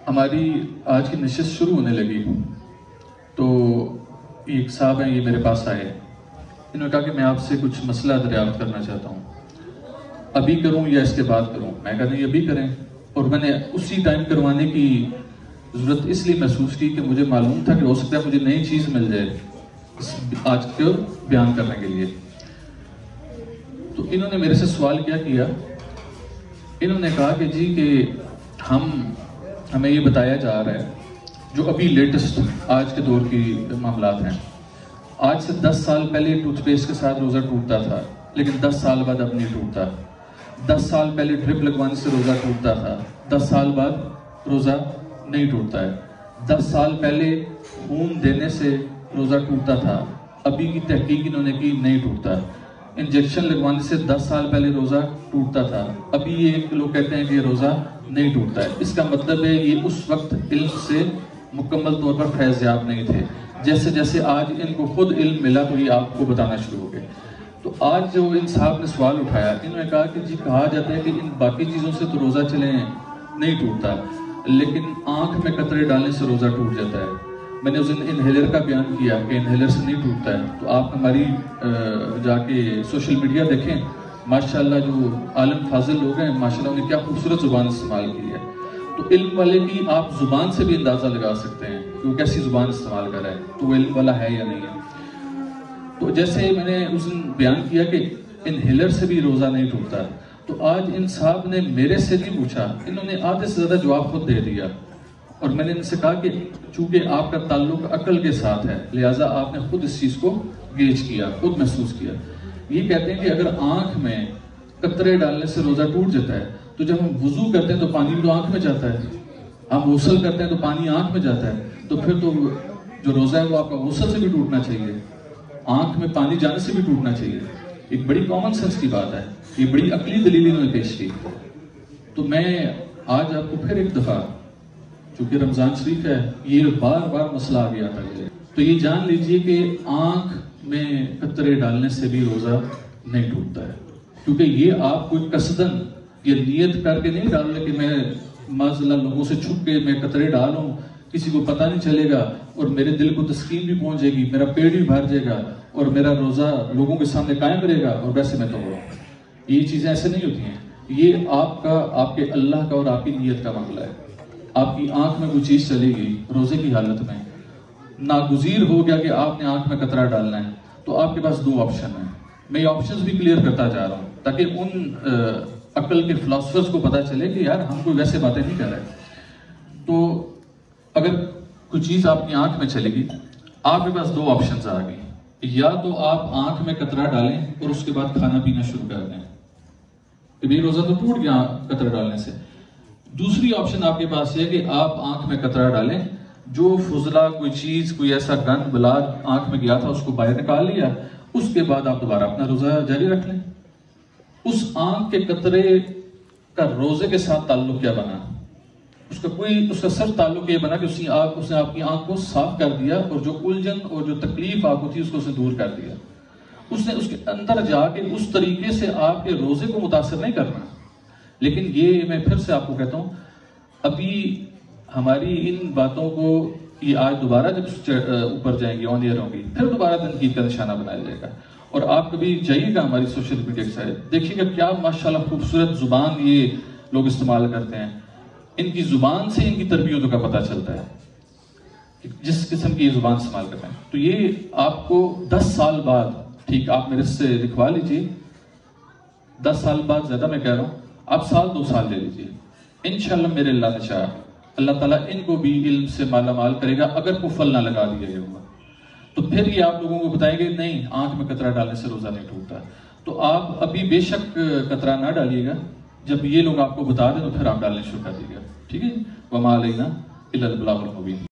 ہماری آج کی نشست شروع ہونے لگی تو ایک صاحب ہیں، یہ میرے پاس آئے. انہوں نے کہا کہ میں آپ سے کچھ مسئلہ دریافت کرنا چاہتا ہوں، ابھی کروں یا اس کے بعد کروں؟ میں کہا نہیں، ابھی کریں. اور میں نے اسی ٹائم کروانے کی ضرورت اس لیے محسوس کی کہ مجھے معلوم تھا کہ ہو سکتا ہے مجھے نئی چیز مل جائے آج کو بیان کرنے کے لیے. تو انہوں نے میرے سے سوال کیا انہوں نے کہا کہ جی کہ ہمیں یہ بتایا جا رہا ہے جو ابھی لیٹسٹ آج کے دور کی معاملات ہیں، آج سے 10 سال پہلے ٹوتھ پیسٹ کے ساتھ روزہ ٹوٹتا تھا لیکن 10 سال بعد اب نہیں ٹوٹتا. 10 سال پہلے ڈرپ لگوانے سے روزہ ٹوٹتا تھا، 10 سال بعد روزہ نہیں ٹوٹتا ہے. 10 سال پہلے خون دینے سے روزہ ٹوٹتا تھا، ابھی کی تحقیق انہوں نے کی نہیں ٹوٹتا. انجیکشن لگوانے سے 10 سال پہلے روزہ ٹوٹتا تھا، ابھی یہ لوگ کہتے ہیں کہ یہ روزہ نہیں ٹوٹتا ہے. اس کا مطلب ہے یہ اس وقت علم سے مکمل طور پر فیض یاب نہیں تھے. جیسے جیسے آج ان کو خود علم ملا تو یہ آپ کو بتانا شروع ہو گئے. تو آج جو ان صاحب نے سوال اٹھایا، انہوں نے کہا کہ جی کہا جاتا ہے کہ ان باقی چیزوں سے تو روزہ چلیں نہیں ٹوٹتا لیکن آنکھ میں قطرے ڈالنے سے روزہ ٹوٹ جاتا ہے. میں نے اس دن انہیلر کا بیان کیا کہ انہیلر سے نہیں ٹوٹتا ہے. تو آپ ہماری جا کے سوشل میڈیا دیکھیں، ماشاءاللہ جو عالم فاضل لوگ ہیں ماشاءاللہ انہیں کیا خوبصورت زبان استعمال کی ہے. تو علم والے کی آپ زبان سے بھی اندازہ لگا سکتے ہیں کہ وہ کیسی زبان استعمال کر رہا ہے تو وہ علم والا ہے یا نہیں ہے. تو جیسے میں نے اس دن بیان کیا کہ انہیلر سے بھی روزہ نہیں ٹوٹتا، تو آج ان صاحب نے میرے سے نہیں پوچھا، انہوں نے آدھے سے زیادہ جواب خود دے دیا. اور میں نے ان سے کہا کہ چونکہ آپ کا تعلق عقل کے ساتھ ہے لہٰذا آپ نے خود اس چیز کو گیج کیا، خود محسوس کیا. یہ کہتے ہیں کہ اگر آنکھ میں قطرے ڈالنے سے روزہ ٹوٹ جاتا ہے تو جب ہم وضو کرتے ہیں تو پانی تو آنکھ میں جاتا ہے، ہم غسل کرتے ہیں تو پانی آنکھ میں جاتا ہے، تو پھر تو جو روزہ ہے وہ آپ کا غسل سے بھی ٹوٹنا چاہیے، آنکھ میں پانی جانے سے بھی ٹوٹنا چاہیے. ایک بڑی کامن سینس کی بات ہے، یہ بڑی عقلی دلیل انہوں نے پیش کی. تو میں آج آپ کو پھر ایک دفعہ، چونکہ رمضان شریف ہے، یہ بار بار مسئلہ آ گیا تھا تو یہ جان لیجئے کہ آنکھ میں قطرے ڈالنے سے بھی روزہ نہیں ٹوٹتا ہے. کیونکہ یہ آپ کوئی قصدن یہ نیت کر کے نہیں ڈال رہے کہ میں معاذ اللہ لوگوں سے چھپ کے میں قطرے ڈالوں، کسی کو پتہ نہیں چلے گا اور میرے دل کو تسکین بھی پہنچے گی، میرا پیٹ بھی بھر جائے گا اور میرا روزہ لوگوں کے سامنے قائم رہے گا اور ویسے میں تو ہوں. یہ چیزیں ایسے نہیں ہوتی ہیں. یہ آپ کے اللہ کا اور آپ کی نیت کا معاملہ ہے. آپ کی آنکھ میں کوئی چیز چلے گی روزے کی حالت میں، ناگزیر ہو گیا کہ آپ نے آنکھ میں قطرہ ڈالنا ہے، تو آپ کے پاس 2 آپشن ہیں. میں یہ آپشنز بھی کلیئر کرتا جا رہا ہوں تاکہ ان عقل کے فلاسفرز کو پتہ چلے کہ یار ہم کوئی ویسے باتیں نہیں کر رہے. تو اگر کوئی چیز آپ کی آنکھ میں چلے گی، آپ کے پاس 2 آپشنز آ گئی. یا تو آپ آنکھ میں قطرہ ڈالیں اور اس کے بعد کھانا پینا شروع کر دیں کہ بھی روزہ تو ٹوٹ گیا قطرہ ڈالنے سے. دوسری آپشن آپ کے پاس یہ کہ آپ آنکھ میں قطرہ ڈالیں، جو فضلہ کوئی چیز کوئی ایسا گند بلا آنکھ میں گیا تھا اس کو باہر نکال لیا، اس کے بعد آپ دوبارہ اپنا روزہ جاری رکھ لیں. اس آنکھ کے قطرے کا روزے کے ساتھ تعلق کیا بنا؟ اس کا صرف تعلق یہ بنا کہ اس نے آپ کی آنکھ کو صاف کر دیا اور جو الجھن اور جو تکلیف آپ کو تھی اس کو دور کر دیا. اس نے اس کے اندر جا کے اس طریقے سے آپ کے روزے کو متاثر نہیں کرنا. لیکن یہ میں پھر سے آپ کو کہتا ہوں، ابھی ہماری ان باتوں کو یہ آج دوبارہ جب اوپر جائیں گی، آن ایئر ہوں گی، پھر دوبارہ تنقید کا نشانہ بنایا جائے گا. اور آپ کبھی جائیے گا ہماری سوشل میڈیا کے ساتھ، دیکھیے گا کیا ماشاءاللہ خوبصورت زبان یہ لوگ استعمال کرتے ہیں. ان کی زبان سے ان کی تربیتوں کا پتہ چلتا ہے کہ جس قسم کی یہ زبان استعمال کرتے ہیں. تو یہ آپ کو 10 سال بعد، ٹھیک آپ میرے سے لکھوا لیجئے، 10 سال بعد زیادہ میں کہہ رہا ہوں، آپ 2 سال لے لیجئے، انشاءاللہ میرے اللہ نے چاہا اللہ تعالیٰ ان کو بھی علم سے مالا مال کرے گا اگر کفل نہ لگا دیا گیا ہوگا. تو پھر یہ آپ لوگوں کو بتائیں گے نہیں آنکھ میں قطرہ ڈالنے سے روزہ نہیں ٹوٹتا. تو آپ ابھی بے شک قطرہ نہ ڈالیے گا، جب یہ لوگ آپ کو بتا دیں تو پھر آپ ڈالنے شروع کر دیجیے گا. ٹھیک ہے؟ وَمَا عَلَيْنَا إِلَّا الْبَلَاغُ الْمُبِينُ.